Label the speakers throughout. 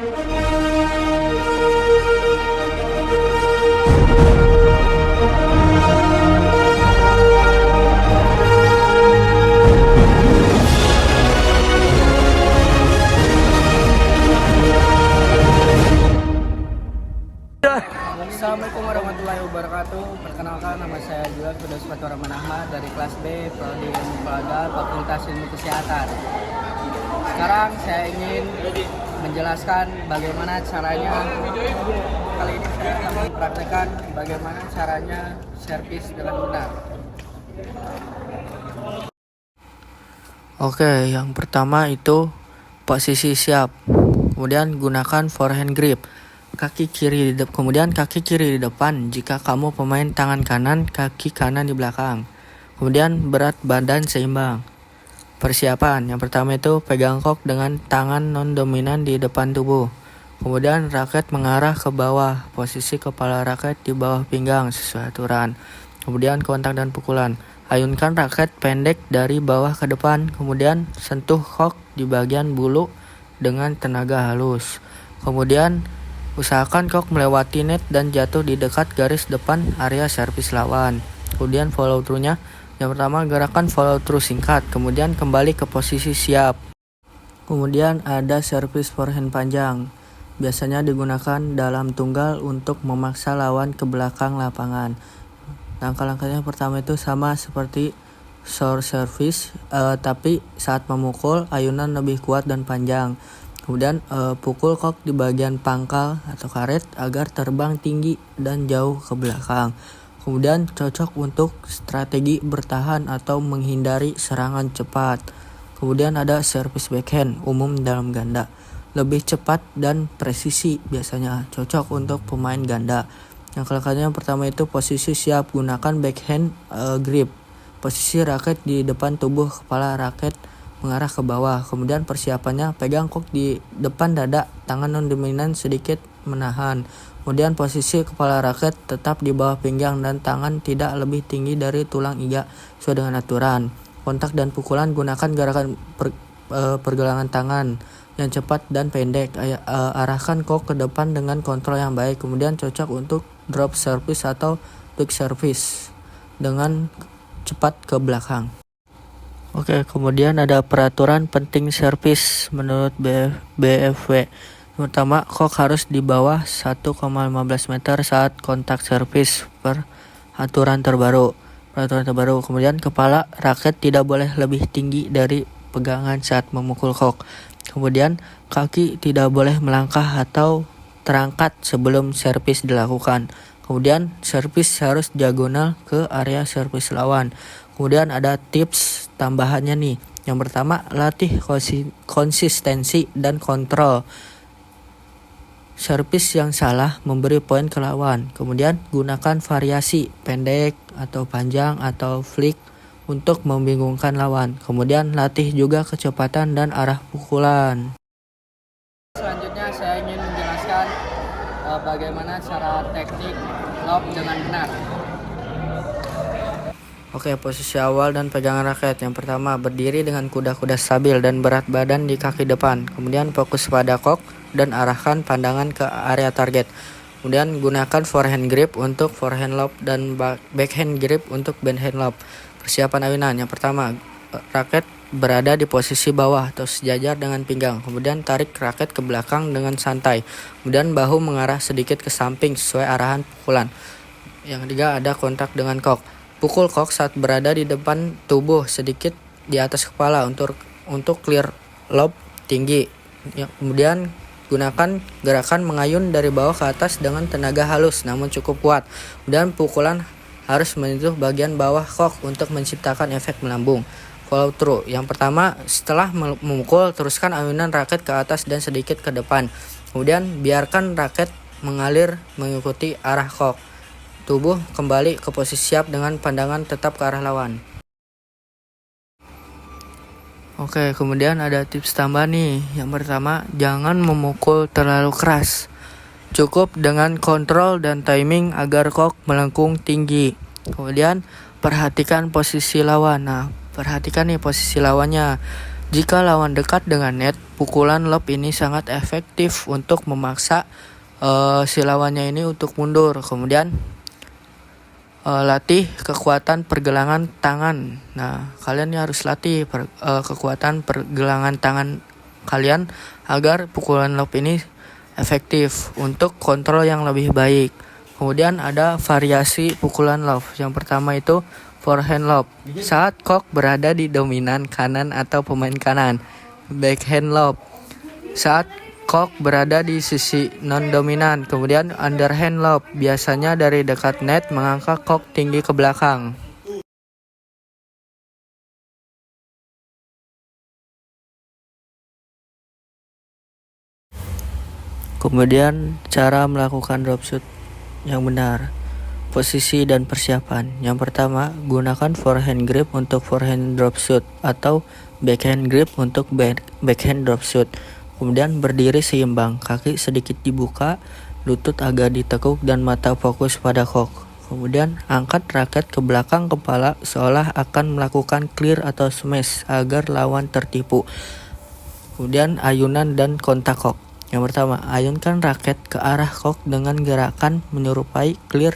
Speaker 1: Assalamualaikum warahmatullahi wabarakatuh. Perkenalkan, nama saya Julian Firdaus Fatur Rahman Ahmad dari kelas B Prodi Ilmu Pelajar Fakultas Ilmu Kesehatan. Sekarang saya ingin menjelaskan bagaimana caranya. Kali ini saya akan mempraktekkan bagaimana caranya servis dengan benar.
Speaker 2: Oke, yang pertama itu posisi siap. Kemudian gunakan forehand grip. Kemudian kaki kiri di depan jika kamu pemain tangan kanan, kaki kanan di belakang. Kemudian berat badan seimbang. Persiapan, yang pertama itu pegang kok dengan tangan non-dominan di depan tubuh. Kemudian raket mengarah ke bawah, posisi kepala raket di bawah pinggang sesuai aturan. Kemudian kontak dan pukulan. Ayunkan raket pendek dari bawah ke depan, kemudian sentuh kok di bagian bulu dengan tenaga halus. Kemudian usahakan kok melewati net dan jatuh di dekat garis depan area servis lawan. Kemudian follow through-nya. Yang pertama, gerakan follow through singkat, kemudian kembali ke posisi siap. Kemudian ada servis forehand panjang. Biasanya digunakan dalam tunggal untuk memaksa lawan ke belakang lapangan. Langkah-langkahnya pertama itu sama seperti short service, tapi saat memukul ayunan lebih kuat dan panjang. Kemudian pukul kok di bagian pangkal atau karet agar terbang tinggi dan jauh ke belakang. Kemudian cocok untuk strategi bertahan atau menghindari serangan cepat. Kemudian ada service backhand umum dalam ganda. Lebih cepat dan presisi, biasanya cocok untuk pemain ganda. Yang pertama itu posisi siap, gunakan backhand grip. Posisi raket di depan tubuh, kepala raket mengarah ke bawah. Kemudian persiapannya, pegang kok di depan dada, tangan non-dominan sedikit menahan. Kemudian posisi kepala raket tetap di bawah pinggang dan tangan tidak lebih tinggi dari tulang iga sesuai dengan aturan. Kontak dan pukulan, gunakan gerakan pergelangan tangan yang cepat dan pendek. Arahkan kok ke depan dengan kontrol yang baik. Kemudian cocok untuk drop service atau quick service dengan cepat ke belakang. Oke, kemudian ada peraturan penting servis menurut BFW. Pertama, kok harus di bawah 1,15 meter saat kontak servis per peraturan terbaru. Kemudian kepala raket tidak boleh lebih tinggi dari pegangan saat memukul kok. Kemudian kaki tidak boleh melangkah atau terangkat sebelum servis dilakukan. Kemudian servis harus diagonal ke area servis lawan. Kemudian ada tips tambahannya nih. Yang pertama, latih konsistensi dan kontrol. Servis yang salah memberi poin ke lawan. Kemudian gunakan variasi pendek atau panjang atau flick untuk membingungkan lawan. Kemudian latih juga kecepatan dan arah pukulan.
Speaker 1: Selanjutnya saya ingin menjelaskan bagaimana cara teknik lob dengan benar.
Speaker 2: Oke, posisi awal dan pegangan raket. Yang pertama, berdiri dengan kuda-kuda stabil dan berat badan di kaki depan. Kemudian fokus pada kok dan arahkan pandangan ke area target. Kemudian gunakan forehand grip untuk forehand lob dan backhand grip untuk backhand lob. Persiapan ayunan. Yang pertama, raket berada di posisi bawah atau sejajar dengan pinggang. Kemudian tarik raket ke belakang dengan santai. Kemudian bahu mengarah sedikit ke samping sesuai arahan pukulan. Yang ketiga, ada kontak dengan kok. Pukul kok saat berada di depan tubuh sedikit di atas kepala untuk clear lob tinggi. Kemudian gunakan gerakan mengayun dari bawah ke atas dengan tenaga halus namun cukup kuat. Kemudian pukulan harus menyentuh bagian bawah kok untuk menciptakan efek melambung. Follow through. Yang pertama, setelah memukul, teruskan ayunan raket ke atas dan sedikit ke depan. Kemudian biarkan raket mengalir mengikuti arah kok. Tubuh kembali ke posisi siap dengan pandangan tetap ke arah lawan. Oke, kemudian ada tips tambah nih. Yang pertama, jangan memukul terlalu keras. Cukup dengan kontrol dan timing agar kok melengkung tinggi. Kemudian perhatikan posisi lawan. Nah, perhatikan nih posisi lawannya. Jika lawan dekat dengan net, pukulan lob ini sangat efektif untuk memaksa si lawannya ini untuk mundur. Kemudian latih kekuatan pergelangan tangan. Nah, kalian harus latih kekuatan pergelangan tangan kalian agar pukulan lob ini efektif untuk kontrol yang lebih baik. Kemudian ada variasi pukulan lob. Yang pertama itu forehand lob. Saat kok berada di dominan kanan atau pemain kanan. Backhand lob. Saat kok berada di sisi non-dominan. Kemudian underhand lob. Biasanya dari dekat net mengangkat kok tinggi ke belakang. Kemudian cara melakukan drop shot yang benar. Posisi dan persiapan. Yang pertama, gunakan forehand grip untuk forehand drop shot atau backhand grip untuk backhand drop shot. Kemudian berdiri seimbang, kaki sedikit dibuka, lutut agak ditekuk dan mata fokus pada kok. Kemudian angkat raket ke belakang kepala seolah akan melakukan clear atau smash agar lawan tertipu. Kemudian ayunan dan kontak kok. Yang pertama, ayunkan raket ke arah kok dengan gerakan menyerupai clear.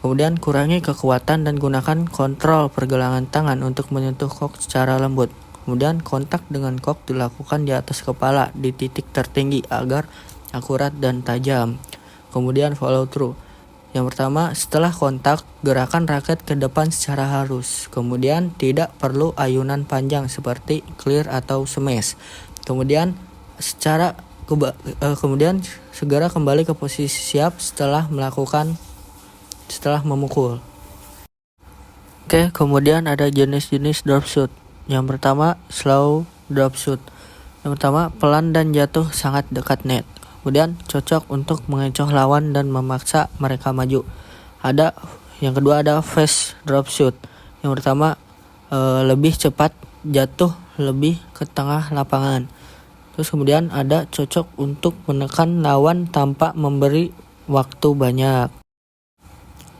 Speaker 2: Kemudian kurangi kekuatan dan gunakan kontrol pergelangan tangan untuk menyentuh kok secara lembut. Kemudian kontak dengan kok dilakukan di atas kepala di titik tertinggi agar akurat dan tajam. Kemudian follow through. Yang pertama, setelah kontak, gerakan raket ke depan secara halus. Kemudian tidak perlu ayunan panjang seperti clear atau smash. Kemudian segera kembali ke posisi siap setelah memukul. Oke, kemudian ada jenis-jenis drop shot. Yang pertama, slow drop shot. Yang pertama, pelan dan jatuh sangat dekat net. Kemudian cocok untuk mengecoh lawan dan memaksa mereka maju. Yang kedua ada fast drop shot. Yang pertama, lebih cepat jatuh lebih ke tengah lapangan. Terus kemudian ada cocok untuk menekan lawan tanpa memberi waktu banyak.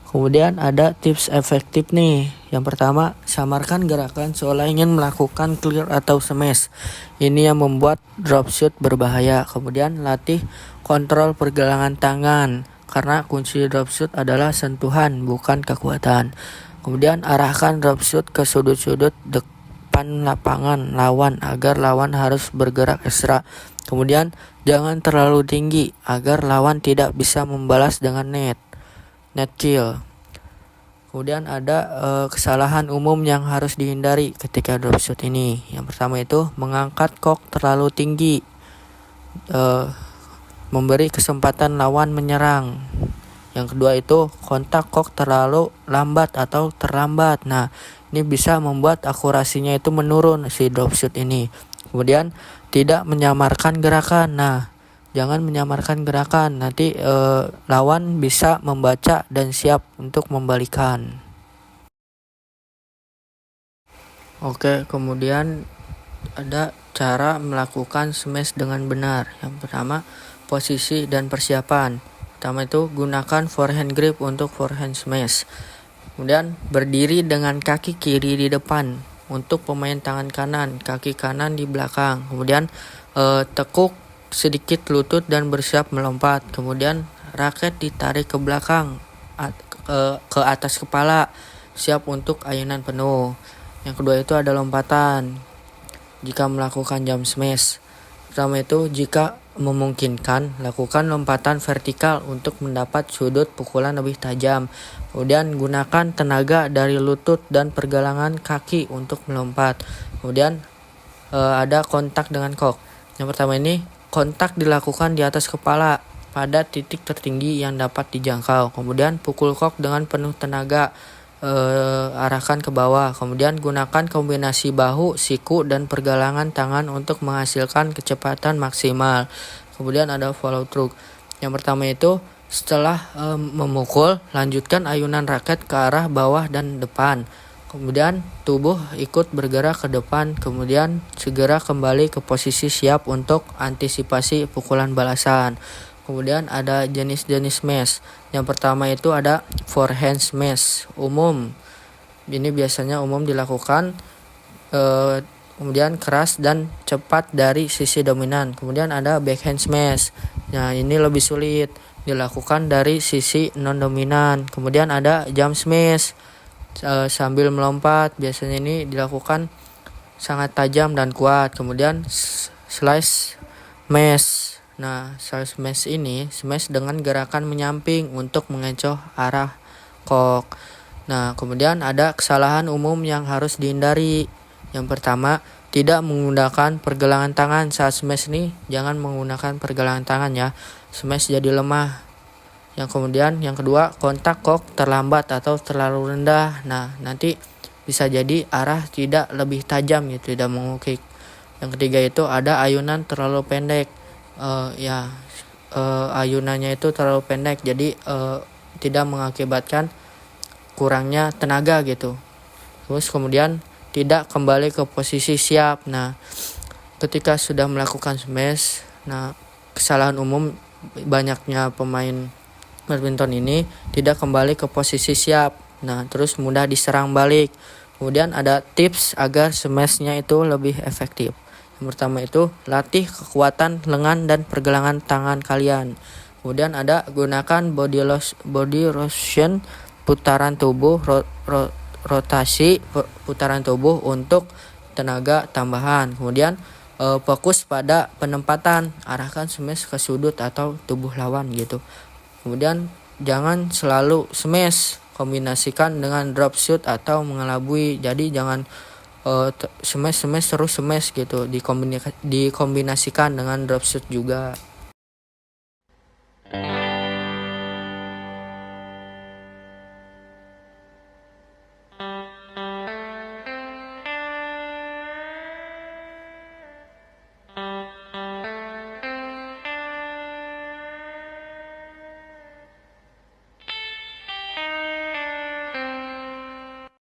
Speaker 2: Kemudian ada tips efektif nih. Yang pertama, samarkan gerakan seolah ingin melakukan clear atau smash. Ini yang membuat drop shot berbahaya. Kemudian latih kontrol pergelangan tangan, karena kunci drop shot adalah sentuhan bukan kekuatan. Kemudian arahkan drop shot ke sudut-sudut depan lapangan lawan agar lawan harus bergerak ekstra. Kemudian jangan terlalu tinggi agar lawan tidak bisa membalas dengan net kill. Kemudian ada kesalahan umum yang harus dihindari ketika drop shot ini. Yang pertama itu mengangkat kok terlalu tinggi, memberi kesempatan lawan menyerang. Yang kedua itu kontak kok terlalu lambat atau terlambat. Nah, ini bisa membuat akurasinya itu menurun si drop shot ini. Kemudian tidak menyamarkan gerakan. Nah, jangan menyamarkan gerakan, nanti lawan bisa membaca dan siap untuk membalikan. Oke, kemudian ada cara melakukan smash dengan benar. Yang pertama, posisi dan persiapan. Pertama itu gunakan forehand grip untuk forehand smash. Kemudian berdiri dengan kaki kiri di depan untuk pemain tangan kanan, kaki kanan di belakang. Kemudian tekuk sedikit lutut dan bersiap melompat. Kemudian raket ditarik ke belakang ke atas kepala, siap untuk ayunan penuh. Yang kedua itu ada lompatan jika melakukan jump smash. Pertama itu jika memungkinkan lakukan lompatan vertikal untuk mendapat sudut pukulan lebih tajam. Kemudian gunakan tenaga dari lutut dan pergelangan kaki untuk melompat. Kemudian ada kontak dengan kok. Yang pertama ini kontak dilakukan di atas kepala pada titik tertinggi yang dapat dijangkau. Kemudian pukul kok dengan penuh tenaga, arahkan ke bawah. Kemudian gunakan kombinasi bahu, siku, dan pergelangan tangan untuk menghasilkan kecepatan maksimal. Kemudian ada follow through. Yang pertama itu setelah memukul, lanjutkan ayunan raket ke arah bawah dan depan. Kemudian tubuh ikut bergerak ke depan, kemudian segera kembali ke posisi siap untuk antisipasi pukulan balasan. Kemudian ada jenis-jenis smash. Yang pertama itu ada forehand smash umum. Ini biasanya umum dilakukan kemudian keras dan cepat dari sisi dominan. Kemudian ada backhand smash. Nah, ini lebih sulit dilakukan dari sisi non dominan. Kemudian ada jump smash sambil melompat. Biasanya ini dilakukan sangat tajam dan kuat. Kemudian slice smash. Nah, slice smash ini smash dengan gerakan menyamping untuk mengecoh arah kok. Nah, kemudian ada kesalahan umum yang harus dihindari. Yang pertama, tidak menggunakan pergelangan tangan saat smash nih. Jangan menggunakan pergelangan tangan ya. Smash jadi lemah. Yang kedua, kontak kok terlambat atau terlalu rendah. Nah, nanti bisa jadi arah tidak lebih tajam gitu, tidak mengukik. Yang ketiga itu ada ayunan terlalu pendek. Ayunannya itu terlalu pendek, jadi tidak mengakibatkan kurangnya tenaga gitu. Terus kemudian tidak kembali ke posisi siap. Nah, ketika sudah melakukan smash, nah kesalahan umum banyaknya pemain badminton ini tidak kembali ke posisi siap. Nah, terus mudah diserang balik. Kemudian ada tips agar smashnya itu lebih efektif. Yang pertama itu latih kekuatan lengan dan pergelangan tangan kalian. Kemudian ada gunakan body rotation, putaran tubuh, rotasi putaran tubuh untuk tenaga tambahan. Kemudian fokus pada penempatan, arahkan smash ke sudut atau tubuh lawan gitu. Kemudian jangan selalu smash, kombinasikan dengan drop shoot atau mengelabui. Jadi jangan smash terus smash gitu, dikombinasikan dengan drop shoot juga.